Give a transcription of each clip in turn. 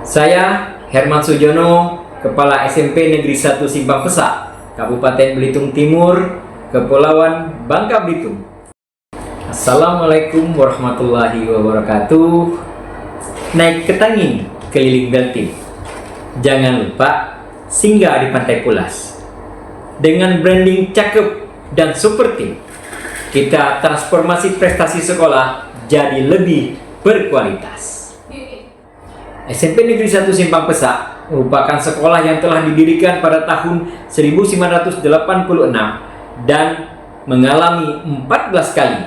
Saya Herman Sujono, Kepala SMP Negeri 1 Simpang Pesak, Kabupaten Belitung Timur, Kepulauan Bangka Belitung. Assalamualaikum warahmatullahi wabarakatuh. Naik ke Tangin, keliling Beltim. Jangan lupa singgah di Pantai Pulas. Dengan branding cakep dan super team, kita transformasi prestasi sekolah jadi lebih berkualitas. SMP Negeri 1 Simpang Pesak merupakan sekolah yang telah didirikan pada tahun 1986 dan mengalami 14 kali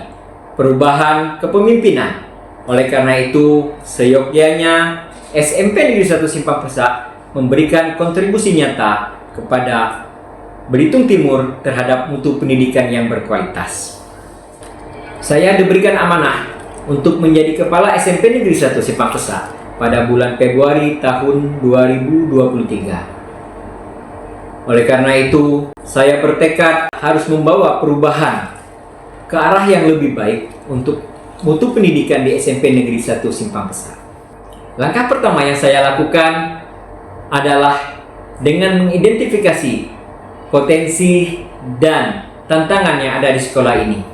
perubahan kepemimpinan. Oleh karena itu, seyogyanya SMP Negeri 1 Simpang Pesak memberikan kontribusi nyata kepada Belitung Timur terhadap mutu pendidikan yang berkualitas. Saya diberikan amanah untuk menjadi Kepala SMP Negeri 1 Simpang Pesak pada bulan Februari tahun 2023. Oleh karena itu, saya bertekad harus membawa perubahan ke arah yang lebih baik untuk mutu pendidikan di SMP Negeri 1 Simpang Pesak. Langkah pertama yang saya lakukan adalah dengan mengidentifikasi potensi dan tantangan yang ada di sekolah ini.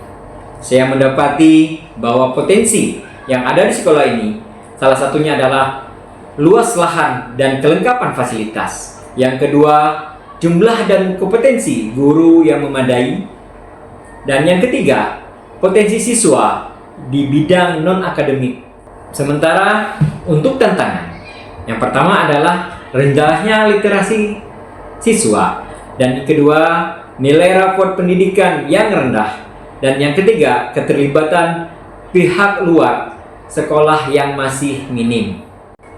Saya mendapati bahwa potensi yang ada di sekolah ini salah satunya adalah luas lahan dan kelengkapan fasilitas. Yang kedua, jumlah dan kompetensi guru yang memadai. Dan yang ketiga, potensi siswa di bidang non-akademik. Sementara untuk tantangan, yang pertama adalah rendahnya literasi siswa. Dan yang kedua, nilai rapor pendidikan yang rendah. Dan yang ketiga, keterlibatan pihak luar sekolah yang masih minim.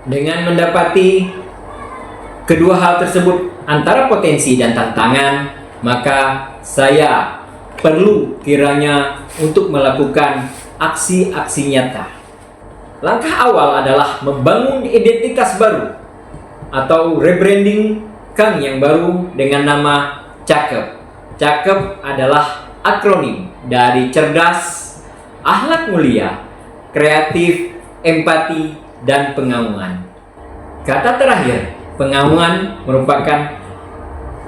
Dengan mendapati kedua hal tersebut antara potensi dan tantangan, maka saya perlu kiranya untuk melakukan aksi-aksi nyata. Langkah awal adalah membangun identitas baru atau rebranding kami yang baru dengan nama CAKEP. CAKEP adalah akronim dari cerdas, akhlak mulia, kreatif, empati, dan pengaungan. Kata terakhir, pengaungan merupakan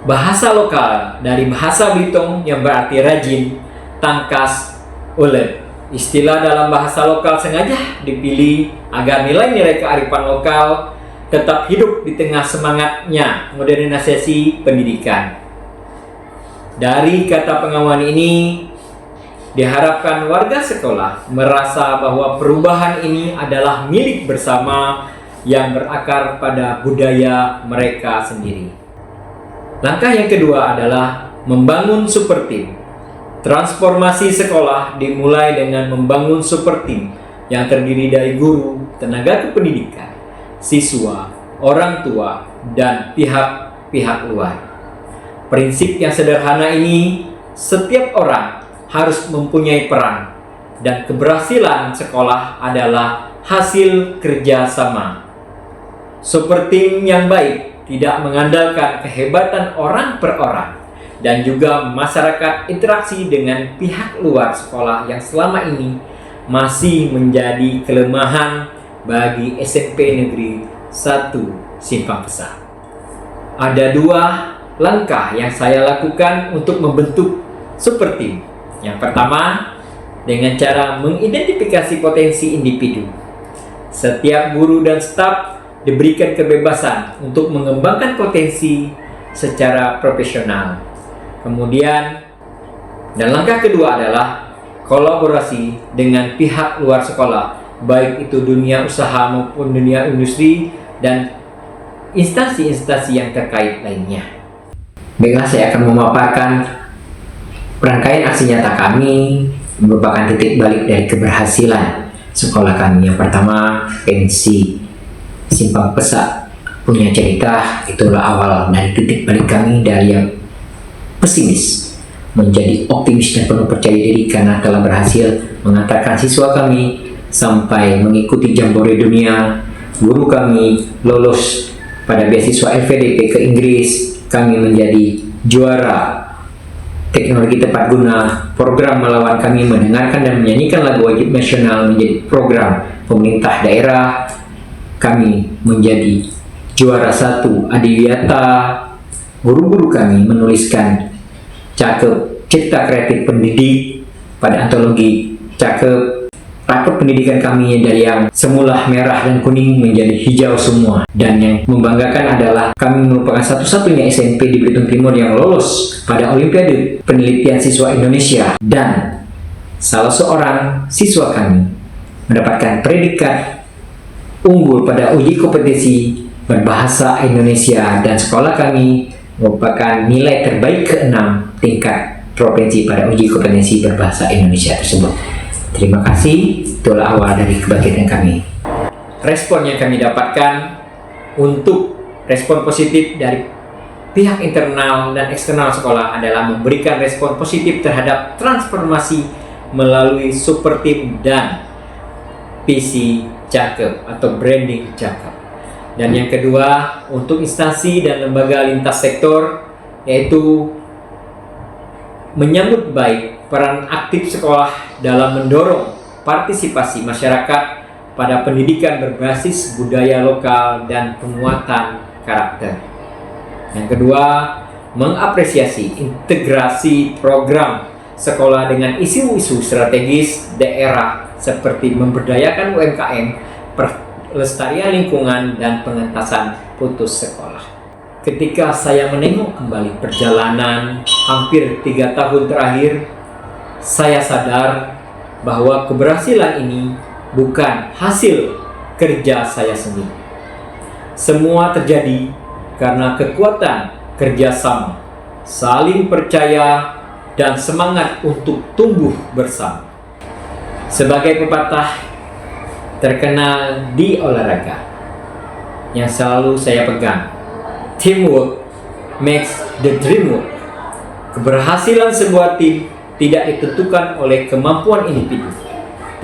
bahasa lokal dari bahasa Belitung yang berarti rajin, tangkas, ulet. Istilah dalam bahasa lokal sengaja dipilih agar nilai-nilai kearifan lokal tetap hidup di tengah semangatnya modernisasi pendidikan. Dari kata pengaungan ini, diharapkan warga sekolah merasa bahwa perubahan ini adalah milik bersama yang berakar pada budaya mereka sendiri. Langkah yang kedua adalah membangun super team. Transformasi sekolah dimulai dengan membangun super team yang terdiri dari guru, tenaga kependidikan, siswa, orang tua, dan pihak-pihak luar. Prinsip yang sederhana ini, setiap orang harus mempunyai peran, dan keberhasilan sekolah adalah hasil kerja sama. Super team yang baik tidak mengandalkan kehebatan orang per orang, dan juga masyarakat interaksi dengan pihak luar sekolah yang selama ini masih menjadi kelemahan bagi SMP Negeri 1 Simpang Pesak. Ada dua langkah yang saya lakukan untuk membentuk super team. Yang pertama, dengan cara mengidentifikasi potensi individu. Setiap guru dan staf diberikan kebebasan untuk mengembangkan potensi secara profesional. Kemudian, dan langkah kedua adalah kolaborasi dengan pihak luar sekolah, baik itu dunia usaha maupun dunia industri dan instansi-instansi yang terkait lainnya. Baiklah, saya akan memaparkan rangkaian aksi nyata kami merupakan titik balik dari keberhasilan sekolah kami. Yang pertama, pensi Simpang Pesak punya cerita. Itulah awal dari titik balik kami dari yang pesimis menjadi optimis dan penuh percaya diri karena telah berhasil mengantarkan siswa kami sampai mengikuti jambore dunia. Guru kami lolos pada beasiswa LVDP ke Inggris. Kami menjadi juara teknologi tepat guna. Program melawan kami mendengarkan dan menyanyikan lagu wajib nasional menjadi program pemerintah daerah. kami menjadi juara 1 Adiwiyata, guru-guru kami menuliskan cakep cipta kreatif pendidik pada antologi cakep. Rapot pendidikan kami dari yang semula merah dan kuning menjadi hijau semua. Dan yang membanggakan adalah kami merupakan satu-satunya SMP di Belitung Timur yang lolos pada Olimpiade Penelitian Siswa Indonesia. Dan salah seorang siswa kami mendapatkan predikat unggul pada uji kompetensi berbahasa Indonesia, dan sekolah kami merupakan nilai terbaik ke-6 tingkat provinsi pada uji kompetensi berbahasa Indonesia tersebut. Terima kasih, itulah awal dari kebangkitan kami. Respon yang kami dapatkan untuk respon positif dari pihak internal dan eksternal sekolah adalah memberikan respon positif terhadap transformasi melalui super team dan PC cakep atau branding cakep. Dan yang kedua, untuk instansi dan lembaga lintas sektor, yaitu menyambut baik peran aktif sekolah dalam mendorong partisipasi masyarakat pada pendidikan berbasis budaya lokal dan penguatan karakter. Yang kedua, mengapresiasi integrasi program sekolah dengan isu-isu strategis daerah seperti memberdayakan UMKM, pelestarian lingkungan, dan pengentasan putus sekolah. Ketika saya menengok kembali perjalanan hampir 3 tahun terakhir, saya sadar bahwa keberhasilan ini bukan hasil kerja saya sendiri. Semua terjadi karena kekuatan kerjasama, saling percaya, dan semangat untuk tumbuh bersama. Sebagai pepatah terkenal di olahraga yang selalu saya pegang, teamwork makes the dream work. Keberhasilan sebuah tim tidak ditentukan oleh kemampuan individu,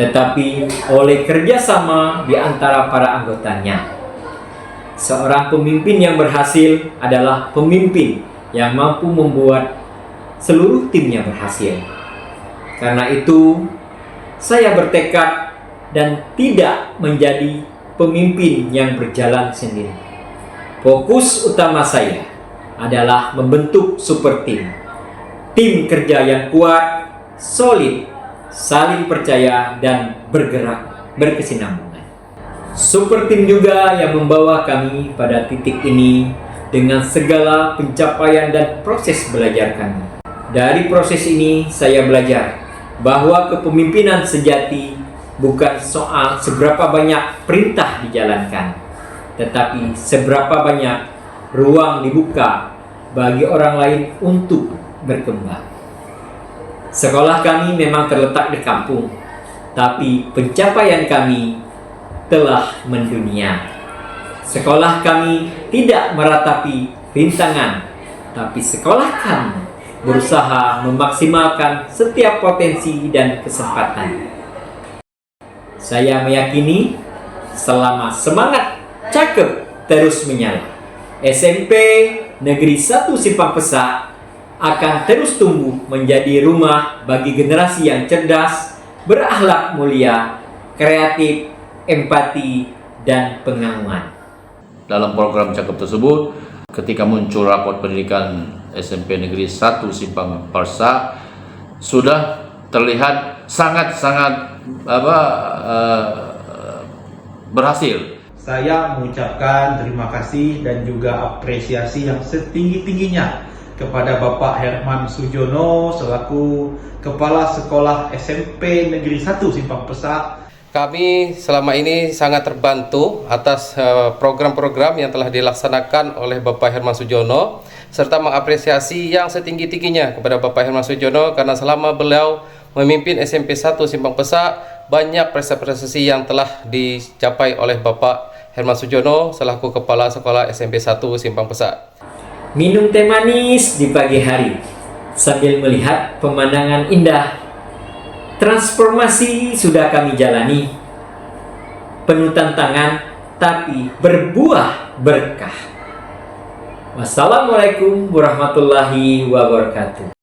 tetapi oleh kerjasama di antara para anggotanya. Seorang pemimpin yang berhasil adalah pemimpin yang mampu membuat seluruh timnya berhasil. Karena itu, saya bertekad dan tidak menjadi pemimpin yang berjalan sendiri. Fokus utama saya adalah membentuk super team. Tim kerja yang kuat, solid, saling percaya, dan bergerak berkesinambungan. Super team juga yang membawa kami pada titik ini dengan segala pencapaian dan proses belajar kami. Dari proses ini saya belajar bahwa kepemimpinan sejati bukan soal seberapa banyak perintah dijalankan, tetapi seberapa banyak ruang dibuka bagi orang lain untuk berkembang. Sekolah kami memang terletak di kampung, tapi pencapaian kami telah mendunia. Sekolah kami tidak meratapi rintangan, tapi sekolah kami berusaha memaksimalkan setiap potensi dan kesempatan. Saya meyakini selama semangat cakep terus menyala, SMP Negeri 1 Simpang Pesak akan terus tumbuh menjadi rumah bagi generasi yang cerdas, berakhlak mulia, kreatif, empati, dan pengangguan. Dalam program cakep tersebut, ketika muncul raport pendidikan SMP Negeri 1 Simpang Pesak, sudah terlihat sangat-sangat berhasil. Saya mengucapkan terima kasih dan juga apresiasi yang setinggi-tingginya kepada Bapak Herman Sujono selaku Kepala Sekolah SMP Negeri 1 Simpang Pesak. Kami selama ini sangat terbantu atas program-program yang telah dilaksanakan oleh Bapak Herman Sujono, serta mengapresiasi yang setinggi-tingginya kepada Bapak Herman Sujono karena selama beliau memimpin SMP 1 Simpang Pesak, banyak prestasi yang telah dicapai oleh Bapak Herman Sujono selaku Kepala Sekolah SMP 1 Simpang Pesak. Minum teh manis di pagi hari sambil melihat pemandangan indah. Transformasi sudah kami jalani, penuh tantangan tapi berbuah berkah. Wassalamualaikum warahmatullahi wabarakatuh.